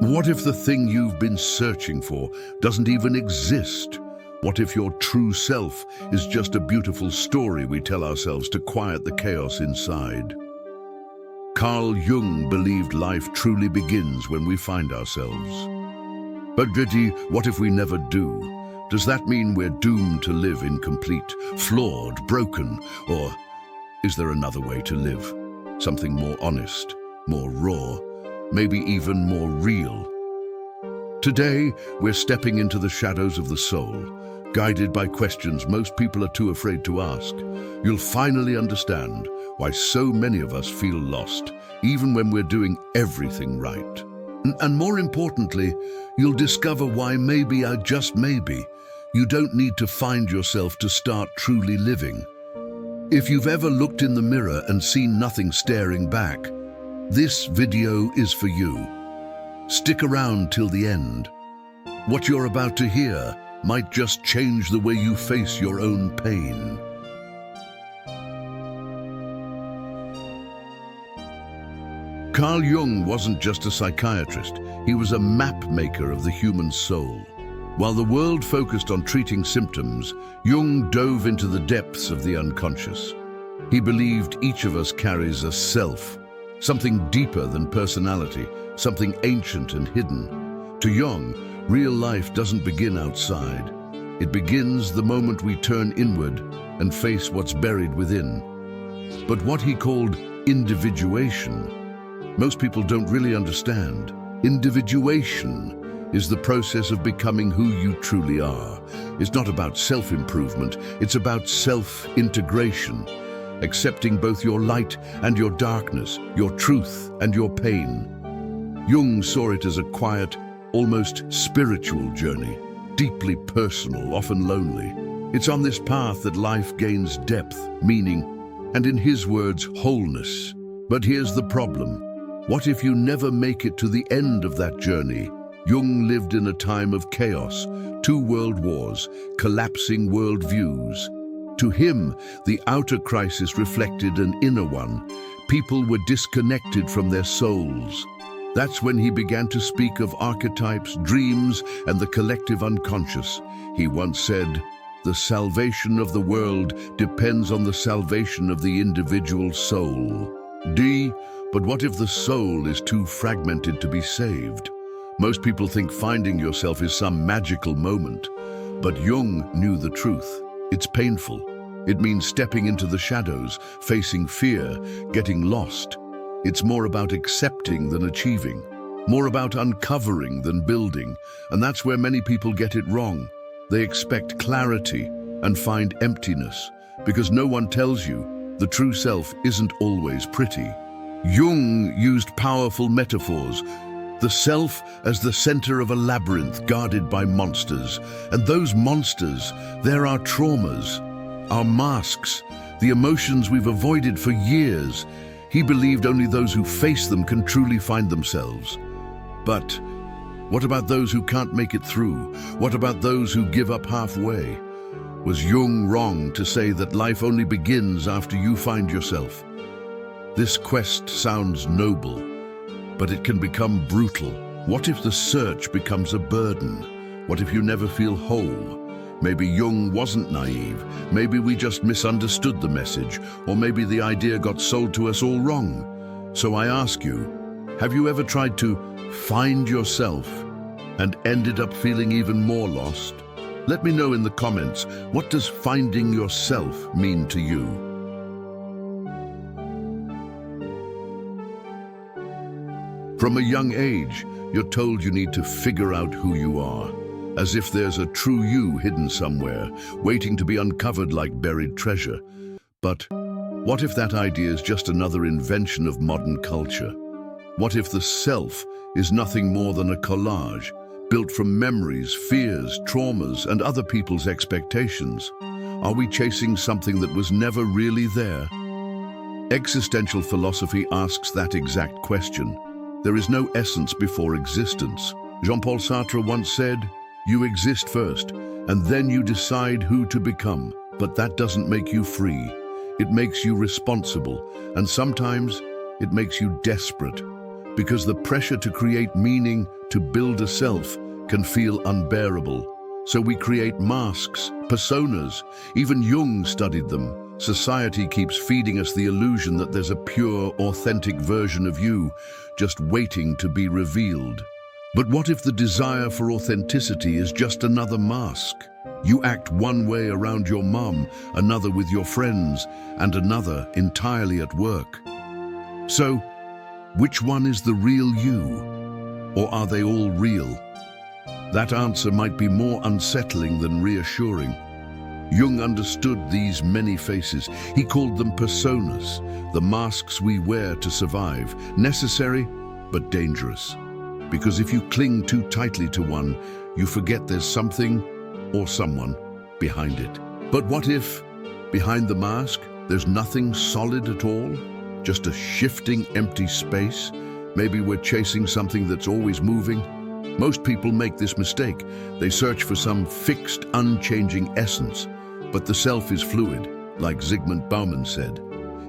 What if the thing you've been searching for doesn't even exist? What if your true self is just a beautiful story we tell ourselves to quiet the chaos inside? Carl Jung believed life truly begins when we find ourselves. But Gritty, what if we never do? Does that mean we're doomed to live incomplete, flawed, broken? Or is there another way to live? Something more honest, more raw, maybe even more real? Today, we're stepping into the shadows of the soul, guided by questions most people are too afraid to ask. You'll finally understand why so many of us feel lost, even when we're doing everything right. And more importantly, you'll discover why maybe, just maybe, you don't need to find yourself to start truly living. If you've ever looked in the mirror and seen nothing staring back, this video is for you. Stick around till the end. What you're about to hear might just change the way you face your own pain. Carl Jung wasn't just a psychiatrist, he was a map maker of the human soul. While the world focused on treating symptoms, Jung dove into the depths of the unconscious. He believed each of us carries a self, something deeper than personality, something ancient and hidden. To Jung, real life doesn't begin outside. It begins the moment we turn inward and face what's buried within. But what he called individuation, most people don't really understand. Individuation is the process of becoming who you truly are. It's not about self-improvement, it's about self-integration, accepting both your light and your darkness, your truth and your pain. Jung saw it as a quiet, almost spiritual journey, deeply personal, often lonely. It's on this path that life gains depth, meaning, and in his words, wholeness. But here's the problem. What if you never make it to the end of that journey? Jung lived in a time of chaos, 2 world wars, collapsing worldviews. To him, the outer crisis reflected an inner one. People were disconnected from their souls. That's when he began to speak of archetypes, dreams, and the collective unconscious. He once said, "The salvation of the world depends on the salvation of the individual soul." But what if the soul is too fragmented to be saved? Most people think finding yourself is some magical moment. But Jung knew the truth. It's painful. It means stepping into the shadows, facing fear, getting lost. It's more about accepting than achieving, more about uncovering than building. And that's where many people get it wrong. They expect clarity and find emptiness, because no one tells you the true self isn't always pretty. Jung used powerful metaphors, the self as the center of a labyrinth guarded by monsters. And those monsters, they're our traumas, our masks, the emotions we've avoided for years. He believed only those who face them can truly find themselves. But what about those who can't make it through? What about those who give up halfway? Was Jung wrong to say that life only begins after you find yourself? This quest sounds noble, but it can become brutal. What if the search becomes a burden? What if you never feel whole? Maybe Jung wasn't naive. Maybe we just misunderstood the message, or maybe the idea got sold to us all wrong. So I ask you, have you ever tried to find yourself and ended up feeling even more lost? Let me know in the comments, what does finding yourself mean to you? From a young age, you're told you need to figure out who you are, as if there's a true you hidden somewhere, waiting to be uncovered like buried treasure. But what if that idea is just another invention of modern culture? What if the self is nothing more than a collage, built from memories, fears, traumas, and other people's expectations? Are we chasing something that was never really there? Existential philosophy asks that exact question. There is no essence before existence. Jean-Paul Sartre once said, "You exist first, and then you decide who to become." But that doesn't make you free. It makes you responsible, and sometimes it makes you desperate. because the pressure to create meaning, to build a self, can feel unbearable. So we create masks, personas. Even Jung studied them. Society keeps feeding us the illusion that there's a pure, authentic version of you, just waiting to be revealed. But what if the desire for authenticity is just another mask? You act one way around your mom, another with your friends, and another entirely at work. So, which one is the real you? Or are they all real? That answer might be more unsettling than reassuring. Jung understood these many faces. He called them personas, the masks we wear to survive, necessary but dangerous. Because if you cling too tightly to one, you forget there's something or someone behind it. But what if, behind the mask, there's nothing solid at all? Just a shifting, empty space? Maybe we're chasing something that's always moving? Most people make this mistake. They search for some fixed, unchanging essence. But the self is fluid, like Zygmunt Bauman said.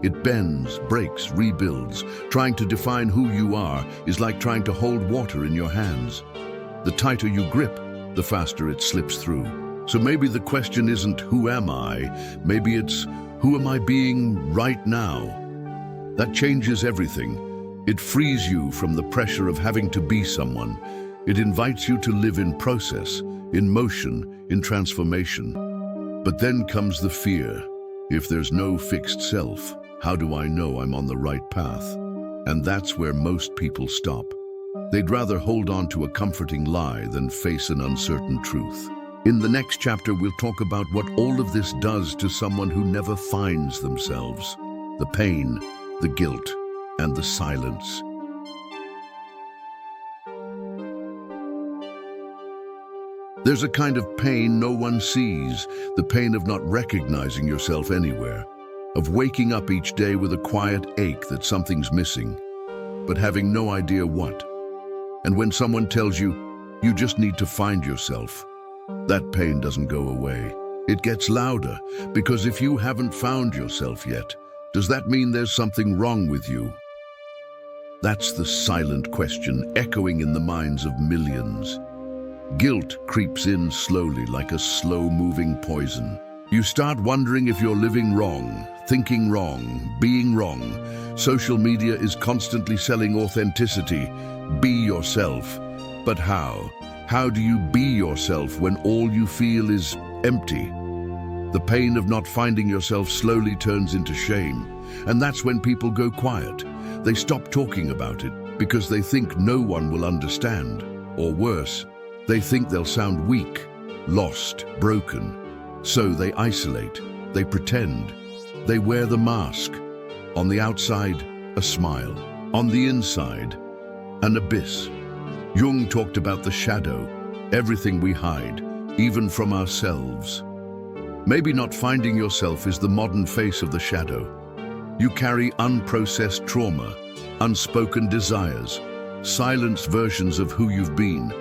It bends, breaks, rebuilds. Trying to define who you are is like trying to hold water in your hands. The tighter you grip, the faster it slips through. So maybe the question isn't, who am I? Maybe it's, who am I being right now? That changes everything. It frees you from the pressure of having to be someone. It invites you to live in process, in motion, in transformation. But then comes the fear. If there's no fixed self, how do I know I'm on the right path? And that's where most people stop. They'd rather hold on to a comforting lie than face an uncertain truth. In the next chapter, we'll talk about what all of this does to someone who never finds themselves. The pain, the guilt, and the silence. There's a kind of pain no one sees, the pain of not recognizing yourself anywhere, of waking up each day with a quiet ache that something's missing, but having no idea what. And when someone tells you, you just need to find yourself, that pain doesn't go away. It gets louder, because if you haven't found yourself yet, does that mean there's something wrong with you? That's the silent question echoing in the minds of millions. Guilt creeps in slowly like a slow-moving poison. You start wondering if you're living wrong, thinking wrong, being wrong. Social media is constantly selling authenticity. Be yourself. But how? How do you be yourself when all you feel is empty? The pain of not finding yourself slowly turns into shame. And that's when people go quiet. They stop talking about it because they think no one will understand. Or worse, they think they'll sound weak, lost, broken. So they isolate, they pretend, they wear the mask. On the outside, a smile. On the inside, an abyss. Jung talked about the shadow, everything we hide, even from ourselves. Maybe not finding yourself is the modern face of the shadow. You carry unprocessed trauma, unspoken desires, silenced versions of who you've been.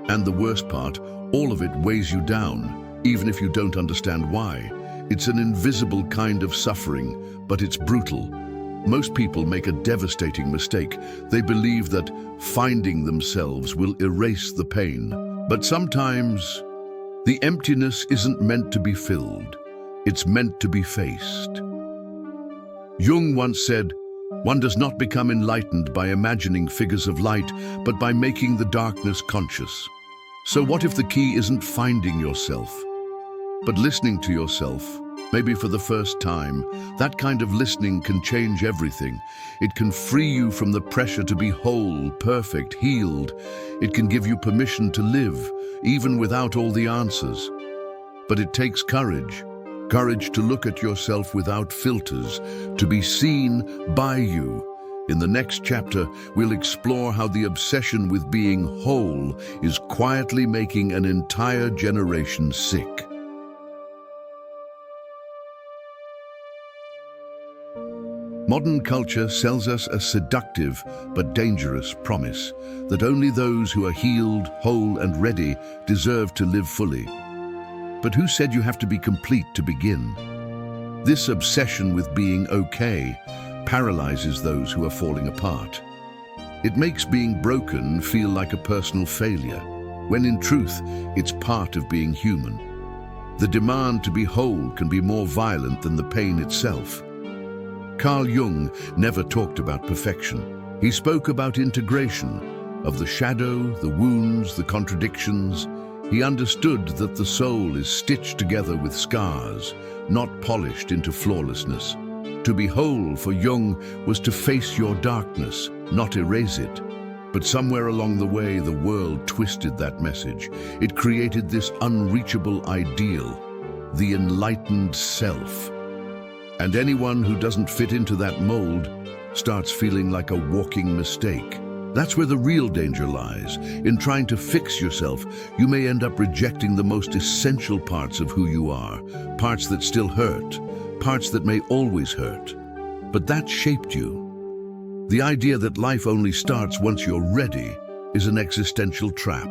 And the worst part, all of it weighs you down, even if you don't understand why. It's an invisible kind of suffering, but it's brutal. Most people make a devastating mistake. They believe that finding themselves will erase the pain. But sometimes, the emptiness isn't meant to be filled. It's meant to be faced. Jung once said, "One does not become enlightened by imagining figures of light, but by making the darkness conscious." So what if the key isn't finding yourself, but listening to yourself, maybe for the first time? That kind of listening can change everything. It can free you from the pressure to be whole, perfect, healed. It can give you permission to live, even without all the answers. But it takes courage. Courage to look at yourself without filters, to be seen by you. In the next chapter, we'll explore how the obsession with being whole is quietly making an entire generation sick. Modern culture sells us a seductive but dangerous promise that only those who are healed, whole, and ready deserve to live fully. But who said you have to be complete to begin? This obsession with being okay paralyzes those who are falling apart. It makes being broken feel like a personal failure, when in truth, it's part of being human. The demand to be whole can be more violent than the pain itself. Carl Jung never talked about perfection. He spoke about integration, of the shadow, the wounds, the contradictions. He understood that the soul is stitched together with scars, not polished into flawlessness. To be whole for Jung was to face your darkness, not erase it. But somewhere along the way, the world twisted that message. It created this unreachable ideal, the enlightened self. And anyone who doesn't fit into that mold starts feeling like a walking mistake. That's where the real danger lies. In trying to fix yourself, you may end up rejecting the most essential parts of who you are, parts that still hurt, parts that may always hurt. But that shaped you. The idea that life only starts once you're ready is an existential trap.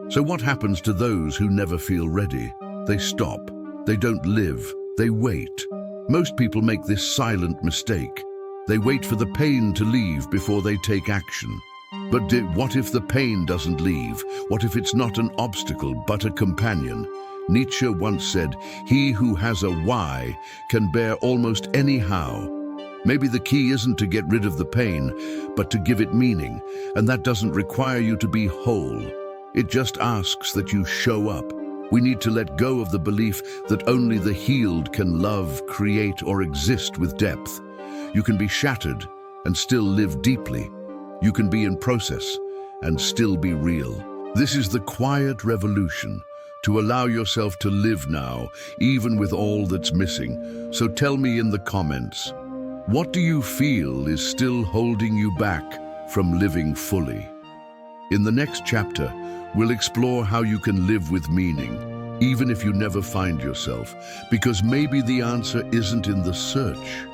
So what happens to those who never feel ready? They stop. They don't live. They wait. Most people make this silent mistake. They wait for the pain to leave before they take action. But what if the pain doesn't leave? What if it's not an obstacle, but a companion? Nietzsche once said, "He who has a why can bear almost any how." Maybe the key isn't to get rid of the pain, but to give it meaning. And that doesn't require you to be whole. It just asks that you show up. We need to let go of the belief that only the healed can love, create, or exist with depth. You can be shattered and still live deeply. You can be in process and still be real. This is the quiet revolution, to allow yourself to live now, even with all that's missing. So tell me in the comments, what do you feel is still holding you back from living fully? In the next chapter, we'll explore how you can live with meaning, even if you never find yourself, because maybe the answer isn't in the search,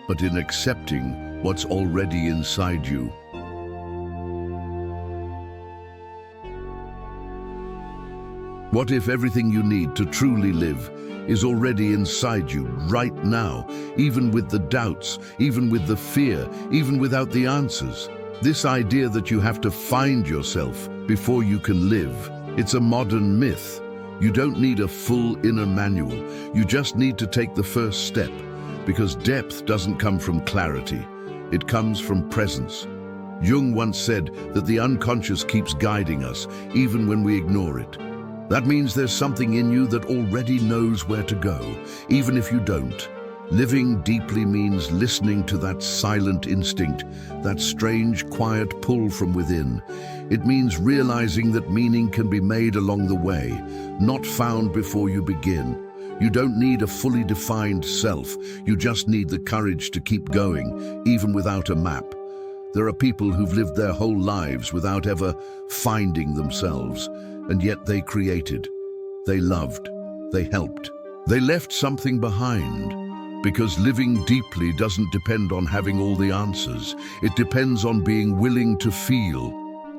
but in accepting what's already inside you. What if everything you need to truly live is already inside you right now, even with the doubts, even with the fear, even without the answers? This idea that you have to find yourself before you can live, it's a modern myth. You don't need a full inner manual. You just need to take the first step, because depth doesn't come from clarity. It comes from presence. Jung once said that the unconscious keeps guiding us, even when we ignore it. That means there's something in you that already knows where to go, even if you don't. Living deeply means listening to that silent instinct, that strange, quiet pull from within. It means realizing that meaning can be made along the way, not found before you begin. You don't need a fully defined self. You just need the courage to keep going, even without a map. There are people who've lived their whole lives without ever finding themselves, and yet they created, they loved, they helped. They left something behind. Because living deeply doesn't depend on having all the answers. It depends on being willing to feel,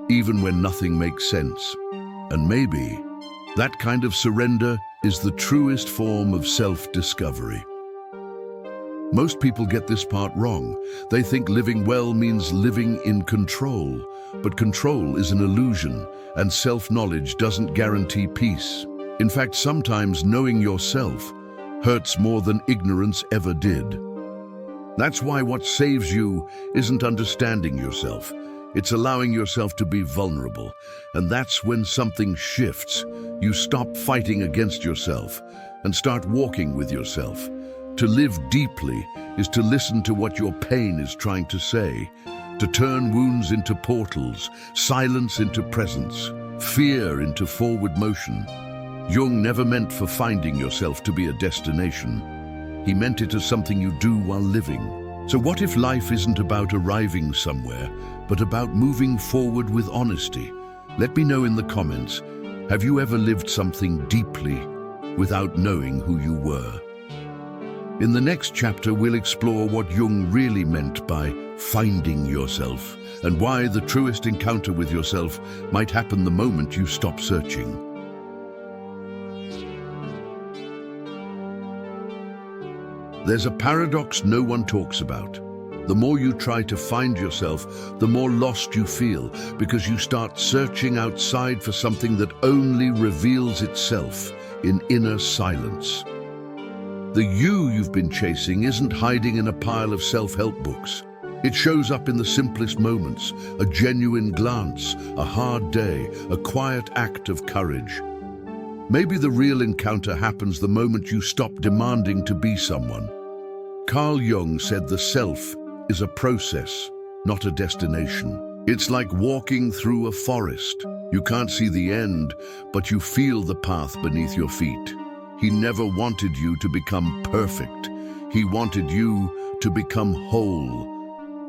even when nothing makes sense. And maybe that kind of surrender is the truest form of self-discovery. Most people get this part wrong. They think living well means living in control. But control is an illusion, and self-knowledge doesn't guarantee peace. In fact, sometimes knowing yourself hurts more than ignorance ever did. That's why what saves you isn't understanding yourself. It's allowing yourself to be vulnerable. And that's when something shifts. You stop fighting against yourself and start walking with yourself. To live deeply is to listen to what your pain is trying to say, to turn wounds into portals, silence into presence, fear into forward motion. Jung never meant for finding yourself to be a destination. He meant it as something you do while living. So what if life isn't about arriving somewhere, but about moving forward with honesty? Let me know in the comments, have you ever lived something deeply without knowing who you were? In the next chapter, we'll explore what Jung really meant by finding yourself, and why the truest encounter with yourself might happen the moment you stop searching. There's a paradox no one talks about. The more you try to find yourself, the more lost you feel, because you start searching outside for something that only reveals itself in inner silence. The you you've been chasing isn't hiding in a pile of self-help books. It shows up in the simplest moments: a genuine glance, a hard day, a quiet act of courage. Maybe the real encounter happens the moment you stop demanding to be someone. Carl Jung said the self is a process, not a destination. It's like walking through a forest. You can't see the end, but you feel the path beneath your feet. He never wanted you to become perfect. He wanted you to become whole.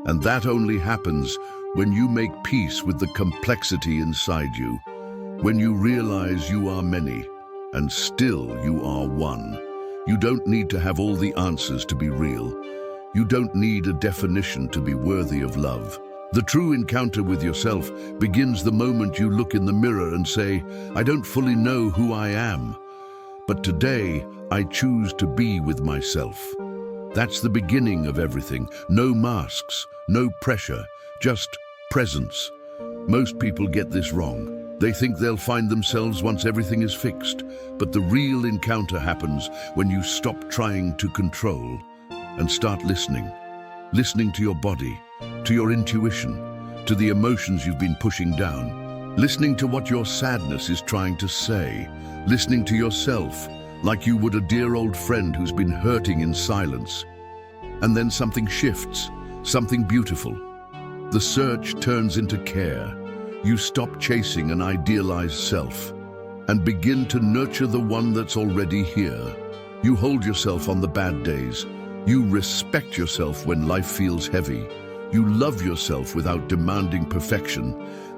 And that only happens when you make peace with the complexity inside you, when you realize you are many, and still you are one. You don't need to have all the answers to be real. You don't need a definition to be worthy of love. The true encounter with yourself begins the moment you look in the mirror and say, "I don't fully know who I am, but today I choose to be with myself." That's the beginning of everything. No masks, no pressure, just presence. Most people get this wrong. They think they'll find themselves once everything is fixed, but the real encounter happens when you stop trying to control and start listening. Listening to your body, to your intuition, to the emotions you've been pushing down. Listening to what your sadness is trying to say. Listening to yourself, like you would a dear old friend who's been hurting in silence. And then something shifts, something beautiful. The search turns into care. You stop chasing an idealized self and begin to nurture the one that's already here. You hold yourself on the bad days. You respect yourself when life feels heavy. You love yourself without demanding perfection.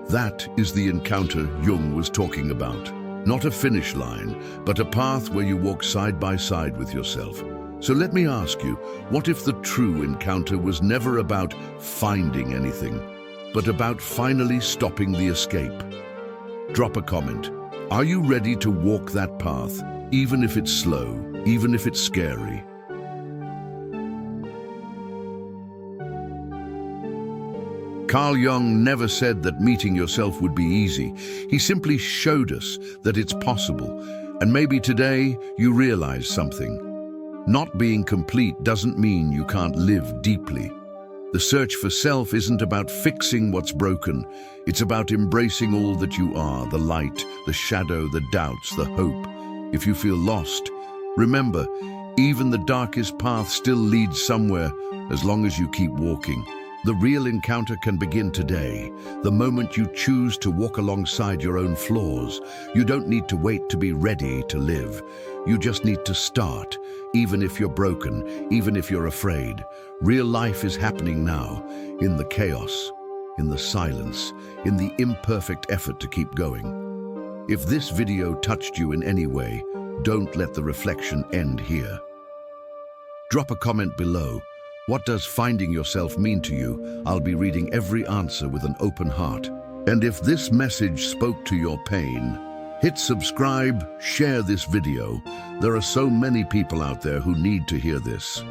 That is the encounter Jung was talking about. Not a finish line, but a path where you walk side by side with yourself. So let me ask you, what if the true encounter was never about finding anything, but about finally stopping the escape? Drop a comment. Are you ready to walk that path, even if it's slow, even if it's scary? Carl Jung never said that meeting yourself would be easy. He simply showed us that it's possible. And maybe today you realize something. Not being complete doesn't mean you can't live deeply. The search for self isn't about fixing what's broken. It's about embracing all that you are, the light, the shadow, the doubts, the hope. If you feel lost, remember, even the darkest path still leads somewhere as long as you keep walking. The real encounter can begin today, the moment you choose to walk alongside your own flaws. You don't need to wait to be ready to live. You just need to start, even if you're broken, even if you're afraid. Real life is happening now, in the chaos, in the silence, in the imperfect effort to keep going. If this video touched you in any way, don't let the reflection end here. Drop a comment below. What does finding yourself mean to you? I'll be reading every answer with an open heart. And if this message spoke to your pain, hit subscribe, share this video. There are so many people out there who need to hear this.